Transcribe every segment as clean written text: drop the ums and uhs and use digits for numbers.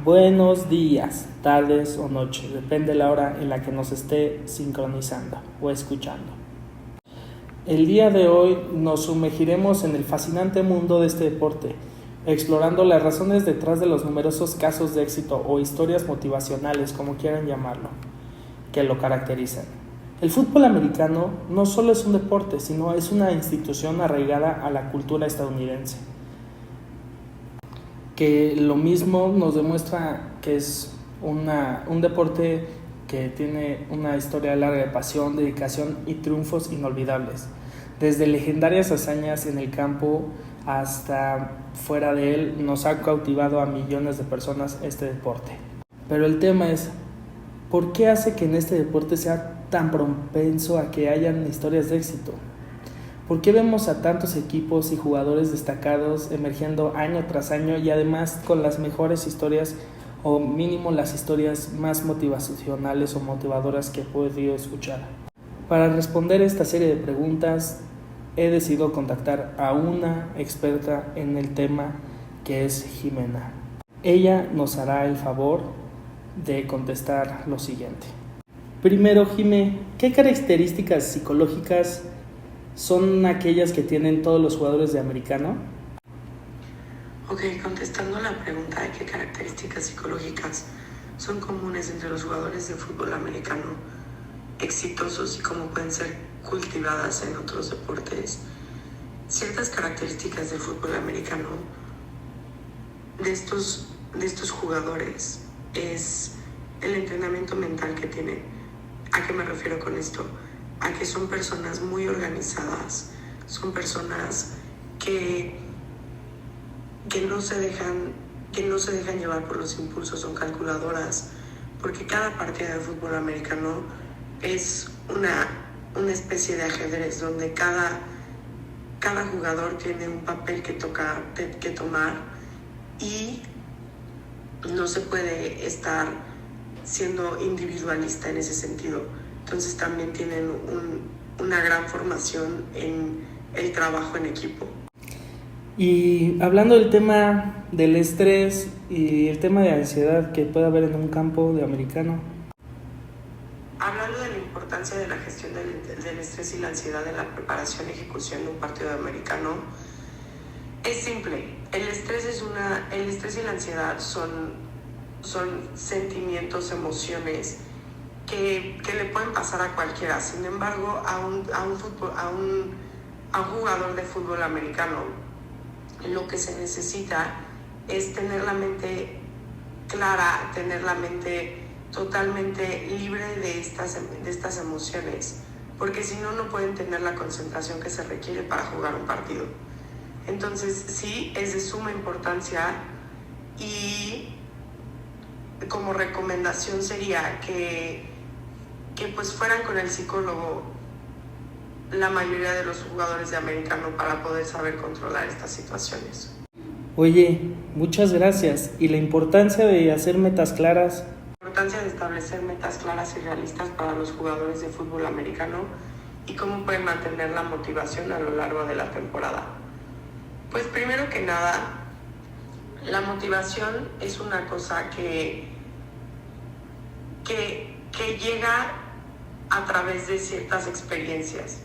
Buenos días, tardes o noches, depende de la hora en la que nos esté sincronizando o escuchando. El día de hoy nos sumergiremos en el fascinante mundo de este deporte, explorando las razones detrás de los numerosos casos de éxito o historias motivacionales, como quieran llamarlo, que lo caracterizan. El fútbol americano no solo es un deporte, sino es una institución arraigada a la cultura estadounidense, que lo mismo nos demuestra que es un deporte que tiene una historia larga de pasión, dedicación y triunfos inolvidables, desde legendarias hazañas en el campo hasta fuera de él. Nos ha cautivado a millones de personas este deporte. Pero el tema es, ¿por qué hace que en este deporte sea tan propenso a que hayan historias de éxito? ¿Por qué vemos a tantos equipos y jugadores destacados emergiendo año tras año y además con las mejores historias, o mínimo las historias más motivacionales o motivadoras que he podido escuchar? Para responder esta serie de preguntas, he decidido contactar a una experta en el tema, que es Jimena. Ella nos hará el favor de contestar lo siguiente. Primero, Jimé, ¿qué características psicológicas son aquellas que tienen todos los jugadores de americano? Ok, contestando la pregunta de qué características psicológicas son comunes entre los jugadores de fútbol americano exitosos y cómo pueden ser cultivadas en otros deportes. Ciertas características del fútbol americano de estos jugadores es el entrenamiento mental que tienen. ¿A qué me refiero con esto? A que son personas muy organizadas, son personas que no se dejan llevar por los impulsos, son calculadoras, porque cada partida de fútbol americano es una especie de ajedrez donde cada jugador tiene un papel que tomar y no se puede estar siendo individualista en ese sentido. Entonces también tienen una gran formación en el trabajo en equipo. Y hablando del tema del estrés y el tema de ansiedad que puede haber en un campo de americano. Hablando de la importancia de la gestión del estrés y la ansiedad en la preparación y ejecución de un partido de americano, es simple. El estrés y la ansiedad son sentimientos, emociones que le pueden pasar a cualquiera. Sin embargo, a un jugador de fútbol americano, lo que se necesita es tener la mente clara, tener la mente totalmente libre de estas emociones, porque si no, no pueden tener la concentración que se requiere para jugar un partido. Entonces, sí, es de suma importancia, y como recomendación sería que pues fueran con el psicólogo la mayoría de los jugadores de americano para poder saber controlar estas situaciones. Oye, muchas gracias. ¿Y la importancia de hacer metas claras? La importancia de establecer metas claras y realistas para los jugadores de fútbol americano y cómo pueden mantener la motivación a lo largo de la temporada. Pues primero que nada, la motivación es una cosa que llega a través de ciertas experiencias.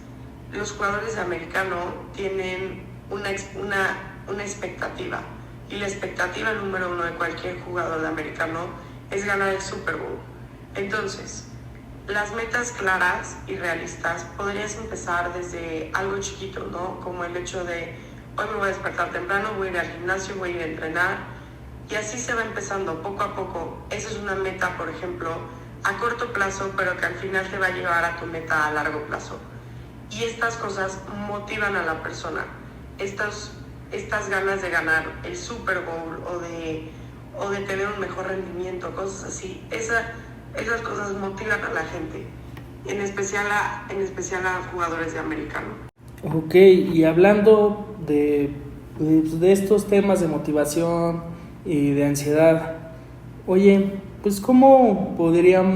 Los jugadores de americano tienen una expectativa, y la expectativa número uno de cualquier jugador de americano es ganar el Super Bowl. Entonces, las metas claras y realistas podrías empezar desde algo chiquito, ¿no? Como el hecho de, hoy me voy a despertar temprano, voy a ir al gimnasio, voy a ir a entrenar, y así se va empezando poco a poco. Esa es una meta, por ejemplo, a corto plazo, pero que al final te va a llevar a tu meta a largo plazo. Y estas cosas motivan a la persona. Estas ganas de ganar el Super Bowl o de tener un mejor rendimiento, cosas así, esas cosas motivan a la gente, en especial a jugadores de americano. Ok, y hablando de estos temas de motivación y de ansiedad, oye, pues ¿cómo podrían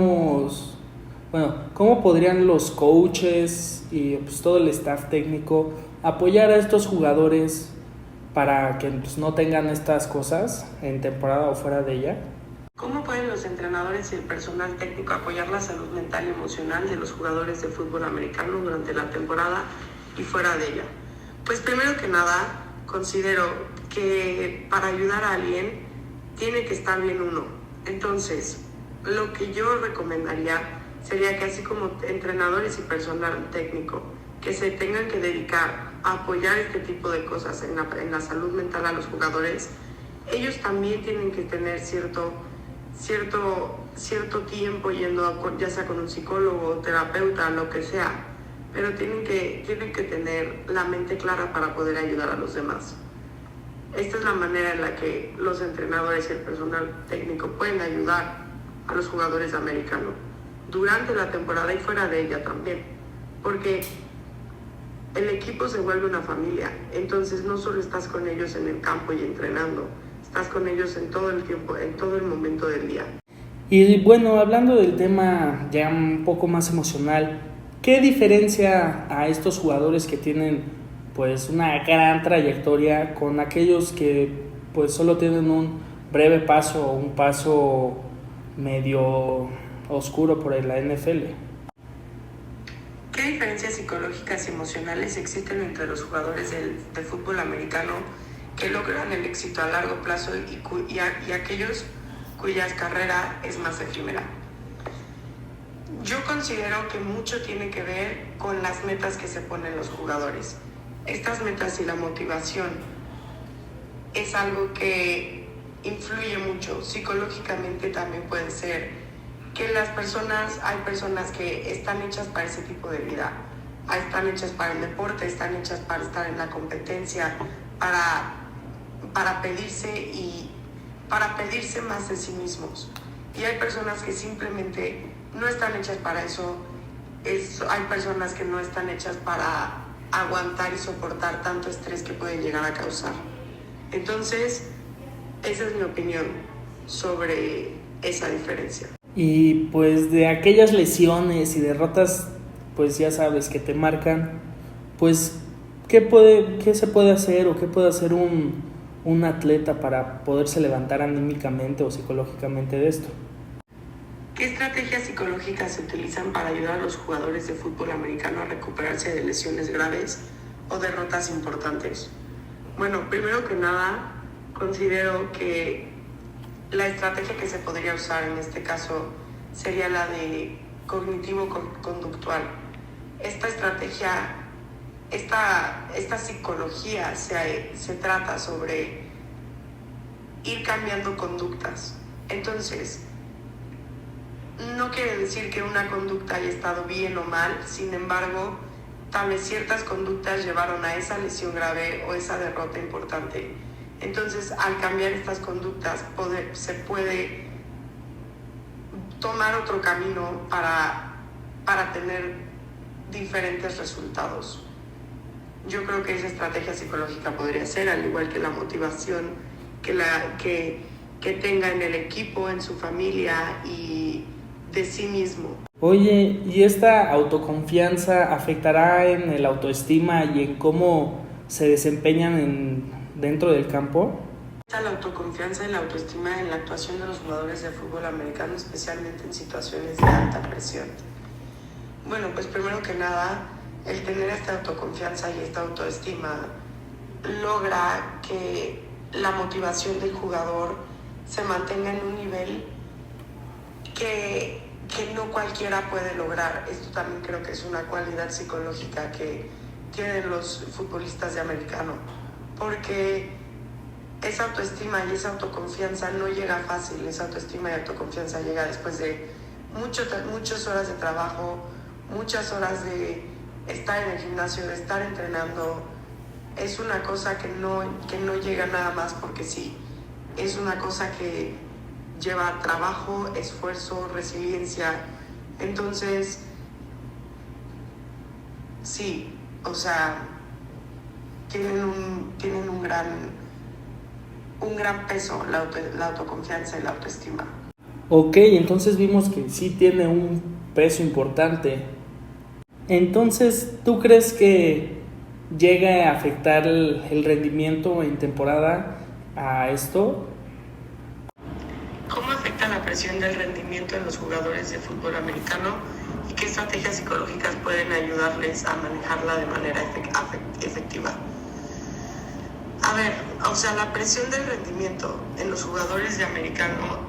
los coaches y pues todo el staff técnico apoyar a estos jugadores para que pues no tengan estas cosas en temporada o fuera de ella? ¿Cómo pueden los entrenadores y el personal técnico apoyar la salud mental y emocional de los jugadores de fútbol americano durante la temporada y fuera de ella? Pues primero que nada, considero que para ayudar a alguien tiene que estar bien uno. Entonces, lo que yo recomendaría sería que así como entrenadores y personal técnico que se tengan que dedicar a apoyar este tipo de cosas en la salud mental a los jugadores, ellos también tienen que tener cierto tiempo yendo ya sea con un psicólogo, terapeuta, lo que sea, pero tienen que tener la mente clara para poder ayudar a los demás. Esta es la manera en la que los entrenadores y el personal técnico pueden ayudar a los jugadores americanos durante la temporada y fuera de ella también, porque el equipo se vuelve una familia. Entonces no solo estás con ellos en el campo y entrenando, estás con ellos en todo el tiempo, en todo el momento del día. Y bueno, hablando del tema ya un poco más emocional, ¿qué diferencia a estos jugadores que tienen pues una gran trayectoria con aquellos que pues solo tienen un breve paso o un paso medio oscuro por la NFL? ¿Qué diferencias psicológicas y emocionales existen entre los jugadores de fútbol americano que logran el éxito a largo plazo y aquellos cuya carrera es más efímera? Yo considero que mucho tiene que ver con las metas que se ponen los jugadores. Estas metas y la motivación es algo que influye mucho. Psicológicamente también puede ser que hay personas que están hechas para ese tipo de vida, están hechas para el deporte, están hechas para estar en la competencia, para pedirse más de sí mismos. Y hay personas que simplemente no están hechas para eso. Hay personas que no están hechas para aguantar y soportar tanto estrés que pueden llegar a causar. Entonces, esa es mi opinión sobre esa diferencia. Y pues de aquellas lesiones y derrotas, pues ya sabes, que te marcan, pues ¿qué se puede hacer o qué puede hacer un atleta para poderse levantar anímicamente o psicológicamente de esto? ¿Qué estrategias psicológicas se utilizan para ayudar a los jugadores de fútbol americano a recuperarse de lesiones graves o derrotas importantes? Bueno, primero que nada, considero que la estrategia que se podría usar en este caso sería la de cognitivo-conductual. Esta estrategia, esta psicología se trata sobre ir cambiando conductas. Entonces, no quiere decir que una conducta haya estado bien o mal, sin embargo, tal vez ciertas conductas llevaron a esa lesión grave o esa derrota importante. Entonces, al cambiar estas conductas, se puede tomar otro camino para tener diferentes resultados. Yo creo que esa estrategia psicológica podría ser, al igual que la motivación que tenga en el equipo, en su familia y de sí mismo. Oye, ¿y esta autoconfianza afectará en el autoestima y en cómo se desempeñan dentro del campo? La autoconfianza y la autoestima en la actuación de los jugadores de fútbol americano, especialmente en situaciones de alta presión. Bueno, pues primero que nada, el tener esta autoconfianza y esta autoestima logra que la motivación del jugador se mantenga en un nivel que no cualquiera puede lograr. Esto también creo que es una cualidad psicológica que tienen los futbolistas de americano, porque esa autoestima y esa autoconfianza no llega fácil. Esa autoestima y autoconfianza llega después de muchas horas de trabajo, muchas horas de estar en el gimnasio, de estar entrenando. Es una cosa que no llega nada más porque sí. Es una cosa que lleva trabajo, esfuerzo, resiliencia. Entonces, sí, o sea, tienen un gran peso la autoconfianza y la autoestima. Ok, entonces vimos que sí tiene un peso importante. Entonces, ¿tú crees que llega a afectar el rendimiento en temporada a esto? ¿Cómo afecta la presión del rendimiento en los jugadores de fútbol americano y qué estrategias psicológicas pueden ayudarles a manejarla de manera efectiva. A ver, o sea, la presión del rendimiento en los jugadores de americano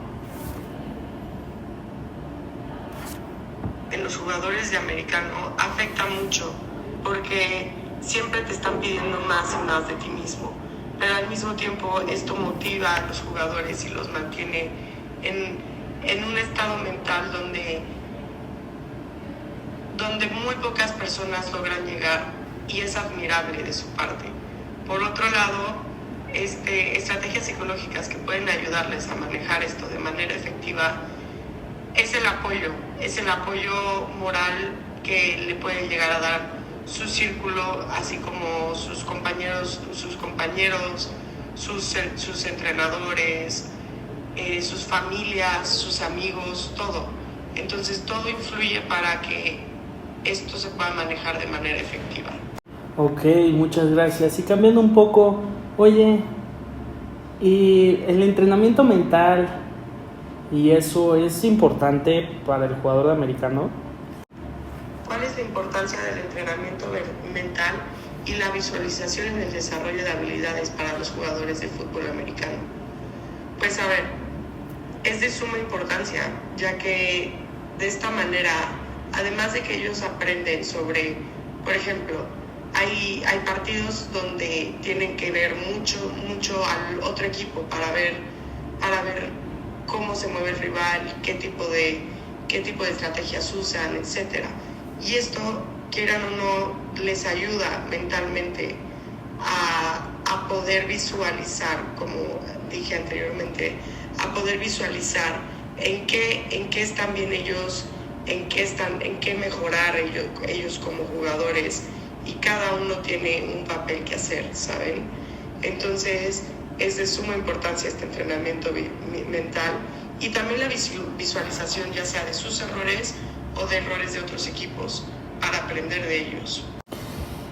afecta mucho porque siempre te están pidiendo más y más de ti mismo, pero al mismo tiempo esto motiva a los jugadores y los mantiene en un estado mental donde muy pocas personas logran llegar, y es admirable de su parte. Por otro lado, estrategias psicológicas que pueden ayudarles a manejar esto de manera efectiva es el apoyo moral que le pueden llegar a dar su círculo, así como sus compañeros, sus entrenadores, sus familias, sus amigos, todo. Entonces todo influye para que esto se pueda manejar de manera efectiva. Ok, muchas gracias. Y cambiando un poco, oye, ¿y el entrenamiento mental y eso es importante para el jugador americano? ¿Cuál es la importancia del entrenamiento mental y la visualización en el desarrollo de habilidades para los jugadores de fútbol americano? Pues a ver, es de suma importancia, ya que de esta manera, además de que ellos aprenden sobre, por ejemplo, hay partidos donde tienen que ver mucho al otro equipo para ver cómo se mueve el rival, qué tipo de estrategias usan, etcétera. Y esto, quieran o no, les ayuda mentalmente a poder visualizar, como dije anteriormente, a poder visualizar en qué están bien ellos, en qué mejorar ellos como jugadores, y cada uno tiene un papel que hacer, ¿saben? Entonces es de suma importancia este entrenamiento mental y también la visualización, ya sea de sus errores o de errores de otros equipos, para aprender de ellos.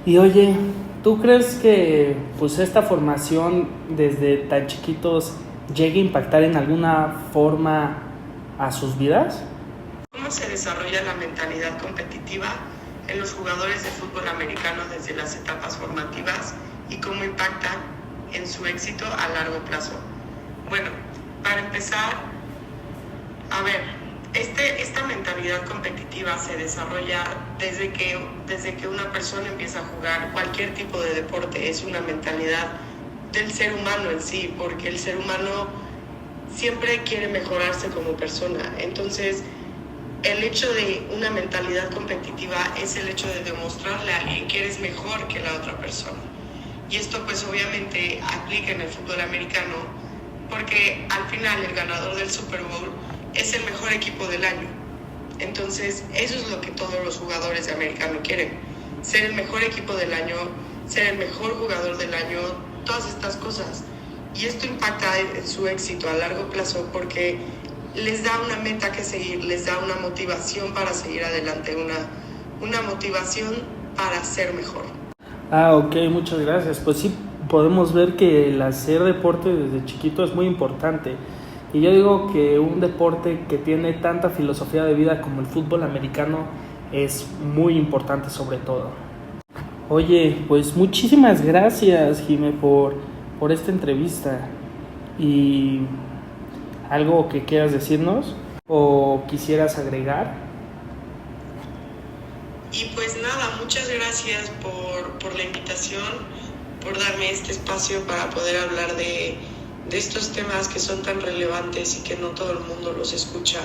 Y oye, ¿tú crees que pues esta formación desde tan chiquitos llegue a impactar en alguna forma a sus vidas? ¿Cómo se desarrolla la mentalidad competitiva en los jugadores de fútbol americano desde las etapas formativas y cómo impacta en su éxito a largo plazo? Bueno, para empezar, a ver, esta mentalidad competitiva se desarrolla desde que una persona empieza a jugar cualquier tipo de deporte. Es una mentalidad del ser humano en sí, porque el ser humano siempre quiere mejorarse como persona. Entonces, el hecho de una mentalidad competitiva es el hecho de demostrarle a alguien que eres mejor que la otra persona. Y esto pues obviamente aplica en el fútbol americano, porque al final el ganador del Super Bowl es el mejor equipo del año. Entonces eso es lo que todos los jugadores de americano quieren: ser el mejor equipo del año, ser el mejor jugador del año, todas estas cosas. Y esto impacta en su éxito a largo plazo porque les da una meta que seguir, les da una motivación para seguir adelante, una motivación para ser mejor. Ok, muchas gracias. Pues sí, podemos ver que el hacer deporte desde chiquito es muy importante. Y yo digo que un deporte que tiene tanta filosofía de vida como el fútbol americano es muy importante sobre todo. Oye, pues muchísimas gracias, Jimé, por esta entrevista. Y ¿algo que quieras decirnos o quisieras agregar? Y pues nada, muchas gracias por la invitación, por darme este espacio para poder hablar de estos temas que son tan relevantes y que no todo el mundo los escucha.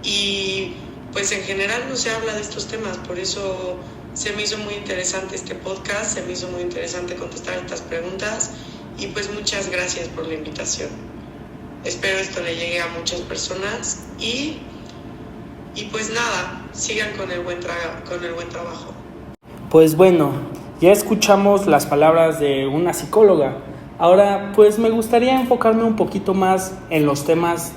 Y pues en general no se habla de estos temas, por eso se me hizo muy interesante este podcast, se me hizo muy interesante contestar estas preguntas, y pues muchas gracias por la invitación. Espero esto le llegue a muchas personas y pues nada, sigan con el buen trabajo. Pues bueno, ya escuchamos las palabras de una psicóloga. Ahora pues me gustaría enfocarme un poquito más en los temas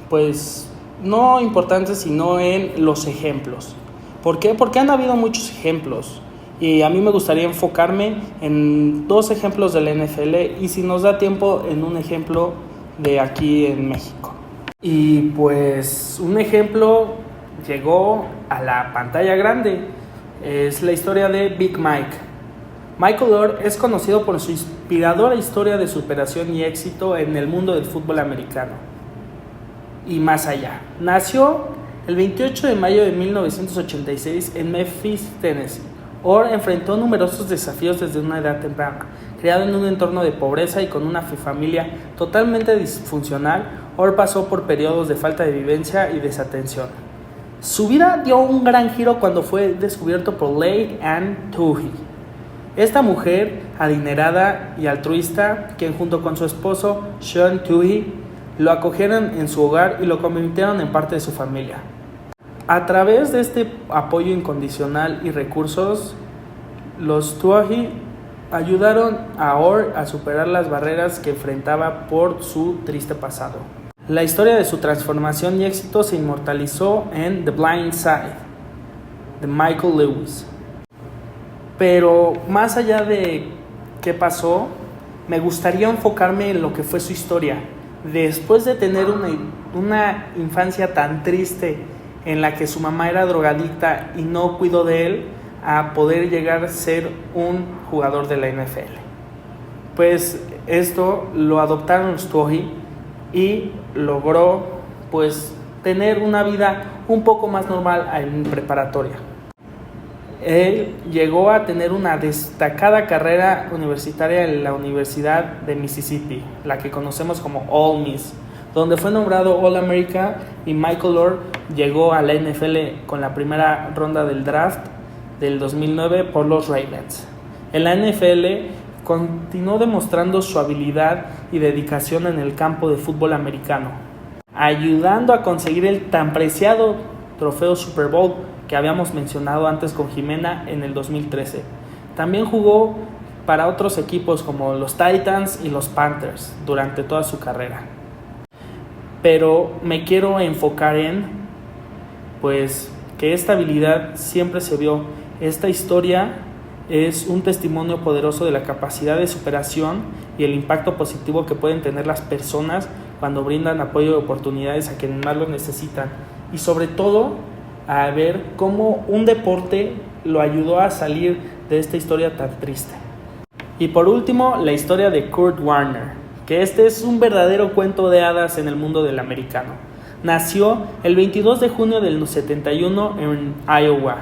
pues no importantes, sino en los ejemplos. ¿Por qué? Porque han habido muchos ejemplos y a mí me gustaría enfocarme en 2 ejemplos de la NFL y si nos da tiempo en un ejemplo de aquí en México. Y pues un ejemplo llegó a la pantalla grande. Es la historia de Big Mike. Michael Orr es conocido por su inspiradora historia de superación y éxito en el mundo del fútbol americano y más allá. Nació el 28 de mayo de 1986 en Memphis, Tennessee. Orr enfrentó numerosos desafíos desde una edad temprana. Criado en un entorno de pobreza y con una familia totalmente disfuncional, Orr pasó por periodos de falta de vivencia y desatención. Su vida dio un gran giro cuando fue descubierto por Leigh Ann Tuohy. Esta mujer adinerada y altruista, quien junto con su esposo Sean Tuohy lo acogieron en su hogar y lo convirtieron en parte de su familia. A través de este apoyo incondicional y recursos, los Tuohy ayudaron a Orr a superar las barreras que enfrentaba por su triste pasado. La historia de su transformación y éxito se inmortalizó en The Blind Side, de Michael Lewis. Pero más allá de qué pasó, me gustaría enfocarme en lo que fue su historia. Después de tener una infancia tan triste en la que su mamá era drogadicta y no cuidó de él, a poder llegar a ser un jugador de la NFL. Pues esto lo adoptaron los Tuohy y logró pues tener una vida un poco más normal en preparatoria. Él llegó a tener una destacada carrera universitaria en la Universidad de Mississippi, la que conocemos como Ole Miss, donde fue nombrado All-America, y Michael Orr llegó a la NFL con la primera ronda del draft del 2009 por los Ravens. En la NFL continuó demostrando su habilidad y dedicación en el campo de fútbol americano, ayudando a conseguir el tan preciado trofeo Super Bowl que habíamos mencionado antes con Jimena en el 2013. También jugó para otros equipos como los Titans y los Panthers durante toda su carrera. Pero me quiero enfocar en pues que esta habilidad siempre se vio. Esta historia es un testimonio poderoso de la capacidad de superación y el impacto positivo que pueden tener las personas cuando brindan apoyo y oportunidades a quienes más lo necesitan, y sobre todo a ver cómo un deporte lo ayudó a salir de esta historia tan triste. Y por último, la historia de Kurt Warner, que este es un verdadero cuento de hadas en el mundo del americano. Nació el 22 de junio del 71 en Iowa.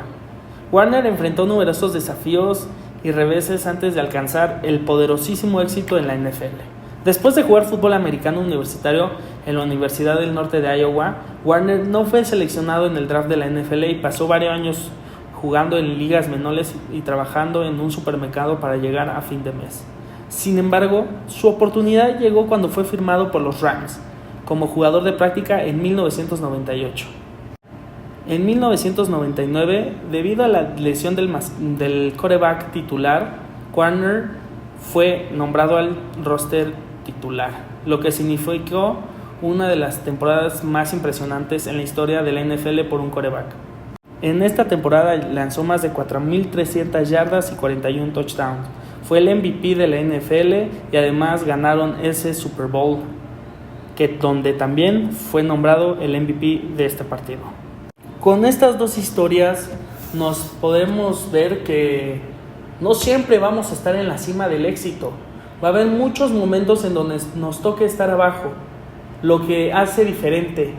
Warner enfrentó numerosos desafíos y reveses antes de alcanzar el poderosísimo éxito en la NFL. Después de jugar fútbol americano universitario en la Universidad del Norte de Iowa, Warner no fue seleccionado en el draft de la NFL y pasó varios años jugando en ligas menores y trabajando en un supermercado para llegar a fin de mes. Sin embargo, su oportunidad llegó cuando fue firmado por los Rams como jugador de práctica en 1998. En 1999, debido a la lesión del quarterback titular, Warner fue nombrado al roster titular, lo que significó una de las temporadas más impresionantes en la historia de la NFL por un quarterback. En esta temporada lanzó más de 4.300 yardas y 41 touchdowns. Fue el MVP de la NFL y además ganaron ese Super Bowl, donde también fue nombrado el MVP de este partido. Con estas dos historias nos podemos ver que no siempre vamos a estar en la cima del éxito. Va a haber muchos momentos en donde nos toque estar abajo. Lo que hace diferente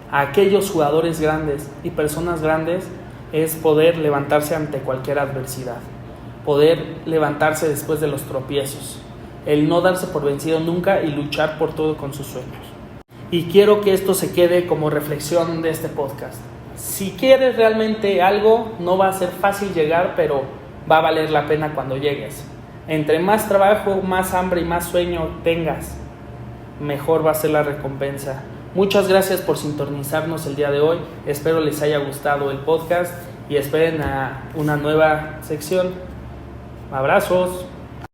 a aquellos jugadores grandes y personas grandes es poder levantarse ante cualquier adversidad, poder levantarse después de los tropiezos, el no darse por vencido nunca y luchar por todo con sus sueños. Y quiero que esto se quede como reflexión de este podcast. Si quieres realmente algo, no va a ser fácil llegar, pero va a valer la pena cuando llegues. Entre más trabajo, más hambre y más sueño tengas, mejor va a ser la recompensa. Muchas gracias por sintonizarnos el día de hoy. Espero les haya gustado el podcast y esperen a una nueva sección. Abrazos.